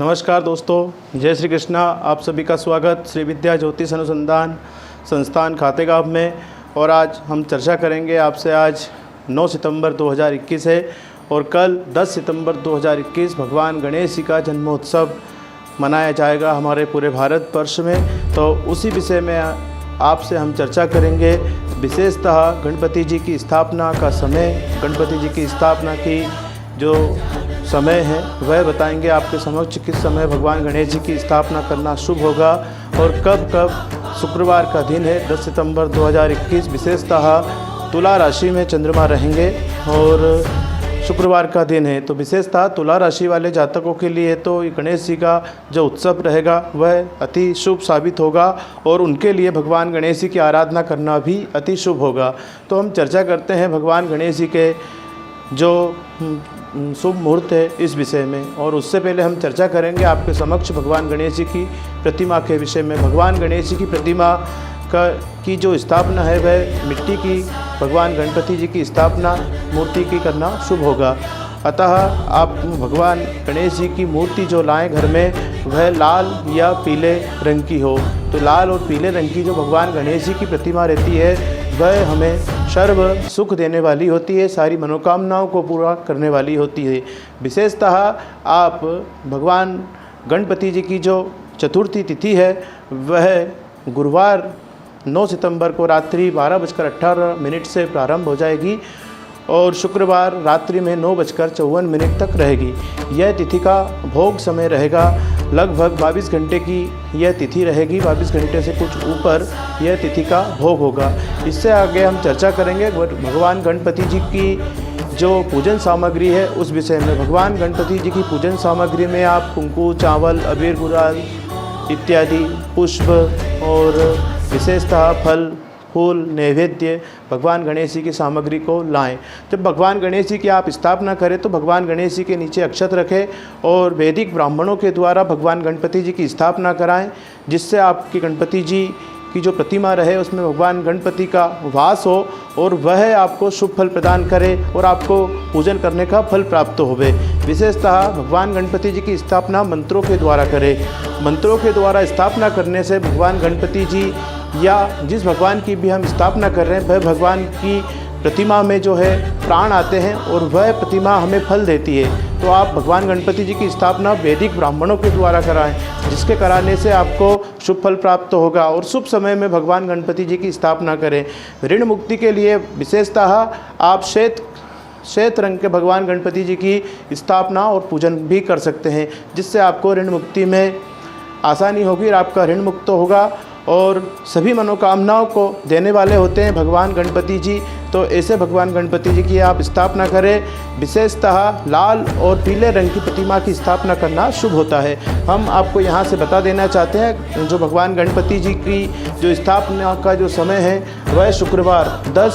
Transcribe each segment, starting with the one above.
नमस्कार दोस्तों, जय श्री कृष्णा। आप सभी का स्वागत श्री विद्या ज्योतिष अनुसंधान संस्थान खातेगांव में। और आज हम चर्चा करेंगे आपसे। आज 9 सितंबर 2021 है और कल 10 सितंबर 2021 भगवान गणेश जी का जन्मोत्सव मनाया जाएगा हमारे पूरे भारत वर्ष में। तो उसी विषय में आपसे हम चर्चा करेंगे। विशेषतः गणपति जी की स्थापना का समय, गणपति जी की स्थापना की जो समय है वह बताएंगे आपके समक्ष। किस समय भगवान गणेश जी की स्थापना करना शुभ होगा और कब शुक्रवार का दिन है 10 सितंबर 2021। विशेषतः तुला राशि में चंद्रमा रहेंगे और शुक्रवार का दिन है। तो विशेषतः तुला राशि वाले जातकों के लिए तो गणेश जी का जो उत्सव रहेगा वह अति शुभ साबित होगा और उनके लिए भगवान गणेश जी की आराधना करना भी अति शुभ होगा। तो हम चर्चा करते हैं भगवान गणेश जी के जो शुभ मुहूर्त है इस विषय में। और उससे पहले हम चर्चा करेंगे आपके समक्ष भगवान गणेश जी की प्रतिमा के विषय में। भगवान गणेश जी की प्रतिमा की जो स्थापना है वह मिट्टी की भगवान गणपति जी की स्थापना मूर्ति की करना शुभ होगा। अतः आप भगवान गणेश जी की मूर्ति जो लाएं घर में वह लाल या पीले रंग की हो। तो लाल और पीले रंग की जो भगवान गणेश जी की प्रतिमा रहती है वह हमें सर्व सुख देने वाली होती है, सारी मनोकामनाओं को पूरा करने वाली होती है। विशेषतः आप भगवान गणपति जी की जो चतुर्थी तिथि है वह गुरुवार 9 सितंबर को रात्रि 12:18 से प्रारंभ हो जाएगी और शुक्रवार रात्रि में 9:54 तक रहेगी। यह तिथि का भोग समय रहेगा लगभग 22 घंटे की यह तिथि रहेगी। 22 घंटे से कुछ ऊपर यह तिथि का भोग होगा। इससे आगे हम चर्चा करेंगे भगवान गणपति जी की जो पूजन सामग्री है उस विषय में। भगवान गणपति जी की पूजन सामग्री में आप कुंकु, चावल, अबीर, गुलाल इत्यादि पुष्प और विशेषतः फल, फूल, नैवेद्य भगवान गणेश जी की सामग्री को लाएं। जब भगवान गणेश जी की आप स्थापना करें तो भगवान गणेश जी के नीचे अक्षत रखें और वैदिक ब्राह्मणों के द्वारा भगवान गणपति जी की स्थापना कराएं, जिससे आपकी गणपति जी की जो प्रतिमा रहे उसमें भगवान गणपति का वास हो और वह आपको शुभ फल प्रदान करे और आपको पूजन करने का फल प्राप्त होवे। विशेषतः भगवान गणपति जी की स्थापना मंत्रों के द्वारा करें। मंत्रों के द्वारा स्थापना करने से भगवान गणपति जी या जिस भगवान की भी हम स्थापना कर रहे हैं वह भगवान की प्रतिमा में जो है प्राण आते हैं और वह प्रतिमा हमें फल देती है। तो आप भगवान गणपति जी की स्थापना वैदिक ब्राह्मणों के द्वारा कराएं, जिसके कराने से आपको शुभ फल प्राप्त होगा। और शुभ समय में भगवान गणपति जी की स्थापना करें। ऋण मुक्ति के लिए विशेषतः आप श्वेत रंग के भगवान गणपति जी की स्थापना और पूजन भी कर सकते हैं, जिससे आपको ऋण मुक्ति में आसानी होगी और आपका ऋण मुक्त होगा। और सभी मनोकामनाओं को देने वाले होते हैं भगवान गणपति जी। तो ऐसे भगवान गणपति जी की आप स्थापना करें। विशेषतः लाल और पीले रंग की प्रतिमा की स्थापना करना शुभ होता है। हम आपको यहाँ से बता देना चाहते हैं जो भगवान गणपति जी की जो स्थापना का जो समय है वह शुक्रवार 10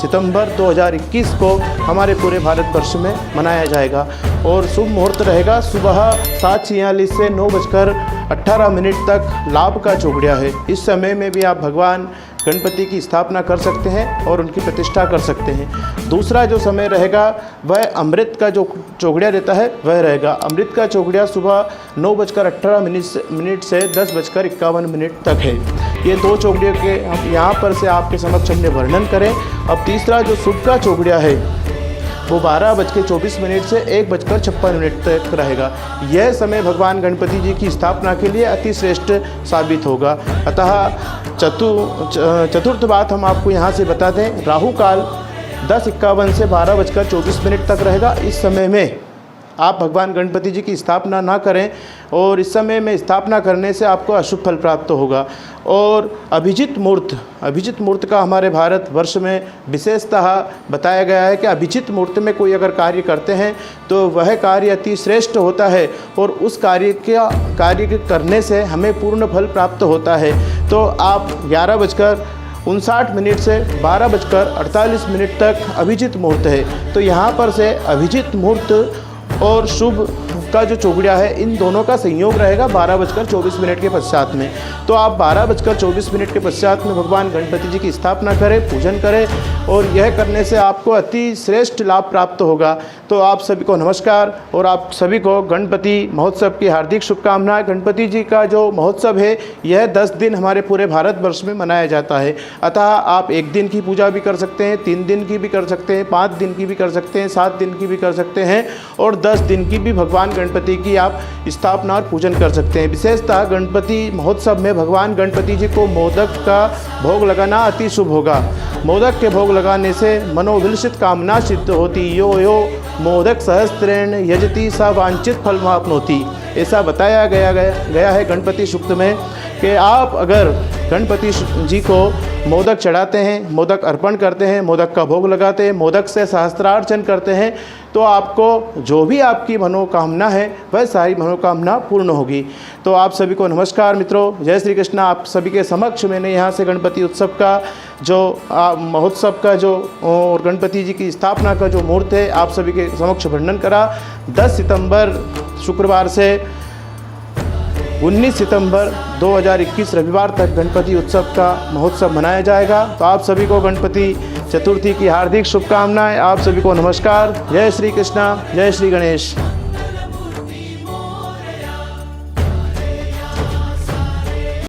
सितंबर 2021 को हमारे पूरे भारतवर्ष में मनाया जाएगा। और शुभ मुहूर्त रहेगा सुबह 7:46 से 9:18 तक लाभ का चौघड़िया है। इस समय में भी आप भगवान गणपति की स्थापना कर सकते हैं और उनकी प्रतिष्ठा कर सकते हैं। दूसरा जो समय रहेगा वह अमृत का जो चौघड़िया रहता है वह रहेगा। अमृत का चौघड़िया सुबह 9:18 से 10:51 तक है। ये दो चौघड़ियों के हम यहाँ पर से आपके समक्ष हमने वर्णन करें। अब तीसरा जो शुभ का चौघड़िया है वो 12:24 से 1:56 तक रहेगा। यह समय भगवान गणपति जी की स्थापना के लिए अति श्रेष्ठ साबित होगा। अतः चतुर्थ बात हम आपको यहाँ से बता दें, राहु काल 10:51 से 12:24 तक रहेगा। इस समय में आप भगवान गणपति जी की स्थापना ना करें और इस समय में स्थापना करने से आपको अशुभ फल प्राप्त होगा। और अभिजित मुहूर्त का हमारे भारत वर्ष में विशेषतः बताया गया है कि अभिजित मुहूर्त में कोई अगर कार्य करते हैं तो वह कार्य अति श्रेष्ठ होता है और उस कार्य करने से हमें पूर्ण फल प्राप्त होता है। तो आप 11:59 से 12:48 तक अभिजित मुहूर्त है। तो यहाँ पर से अभिजित मुहूर्त और शुभ का जो चौघड़िया है, इन दोनों का संयोग रहेगा 12:24 के पश्चात में। तो आप 12:24 के पश्चात में भगवान गणपति जी की स्थापना करें, पूजन करें, और यह करने से आपको अति श्रेष्ठ लाभ प्राप्त होगा। तो आप सभी को नमस्कार, और आप सभी को गणपति महोत्सव की हार्दिक शुभकामनाएं। गणपति जी का जो महोत्सव है यह 10 दिन हमारे पूरे भारतवर्ष में मनाया जाता है। अतः आप 1 दिन की पूजा भी कर सकते हैं, 3 दिन की भी कर सकते हैं, 5 दिन की भी कर सकते हैं, 7 दिन की भी कर सकते हैं, और 10 दिन की भी भगवान गणपति की आप स्थापना और पूजन कर सकते हैं। विशेषतः गणपति महोत्सव में भगवान गणपति जी को मोदक का भोग लगाना अति शुभ होगा। मोदक के भोग लगाने से मनोविलसित कामना सिद्ध होती। यो यो मोदक सहस्त्रेण यजति सा वांछित फलमाप्नोति। ऐसा बताया गया है गणपति सूक्त में कि आप अगर गणपति जी को मोदक चढ़ाते हैं, मोदक अर्पण करते हैं, मोदक का भोग लगाते हैं, मोदक से सहस्त्रार्चन करते हैं, तो आपको जो भी आपकी मनोकामना है वह सारी मनोकामना पूर्ण होगी। तो आप सभी को नमस्कार मित्रों, जय श्री कृष्ण। आप सभी के समक्ष मैंने यहाँ से गणपति उत्सव का जो महोत्सव का जो और गणपति जी की स्थापना का जो मुहूर्त है आप सभी के समक्ष वर्णन करा। 10 सितंबर शुक्रवार से 19 सितंबर 2021 रविवार तक गणपति उत्सव का महोत्सव मनाया जाएगा। तो आप सभी को गणपति चतुर्थी की हार्दिक शुभकामनाएं। आप सभी को नमस्कार। जय श्री कृष्णा, जय श्री गणेश।